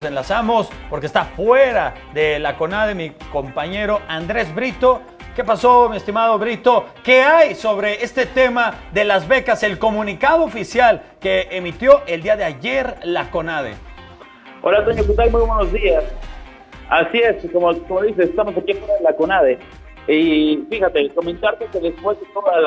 Enlazamos porque está fuera de la CONADE mi compañero Andrés Brito. ¿Qué pasó, mi estimado Brito? ¿Qué hay sobre este tema de las becas, el comunicado oficial que emitió el día de ayer la CONADE? Hola, Toño, ¿qué tal? Muy buenos días. Así es, como dices, estamos aquí fuera de la CONADE. Y fíjate, comentarte que después de toda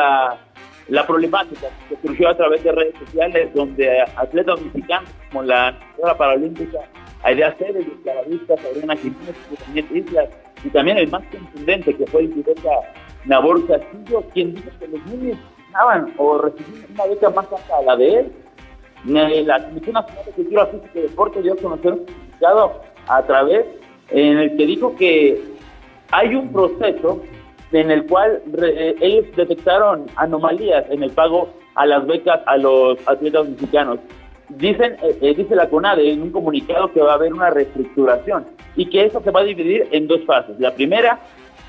la problemática que surgió a través de redes sociales, donde atletas mexicanos como la nadadora paralímpica Aidea Cebes, y clavadistas Adriana Jiménez y Daniel Islas, y también el más contundente que fue el piloto Nabor Castillo, quien dijo que los niños ganaban o recibían una beca más alta a la de él. La Comisión Nacional de Cultura Física y Deporte dio a conocer un comunicado a través en el que dijo que hay un proceso en el cual ellos detectaron anomalías en el pago a las becas a los atletas mexicanos. Dice la CONADE en un comunicado que va a haber una reestructuración y que eso se va a dividir en dos fases. La primera,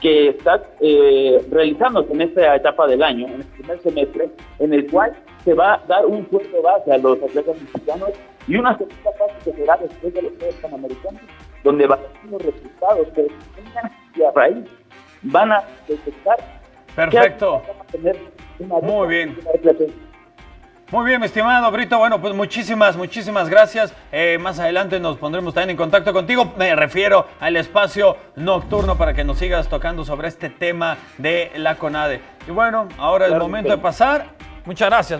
que está realizándose en esta etapa del año, en el primer semestre, en el cual se va a dar un sueldo base a los atletas mexicanos, y una segunda fase que será después de los Juegos Panamericanos, donde van a ser los resultados que tengan y a raíz van a detectar. Perfecto. Van a tener una muy bien. Muy bien, mi estimado Brito. Bueno, pues muchísimas gracias. Más adelante nos pondremos también en contacto contigo. Me refiero al espacio nocturno para que nos sigas tocando sobre este tema de la CONADE. Y bueno, ahora es el momento de pasar. Muchas gracias.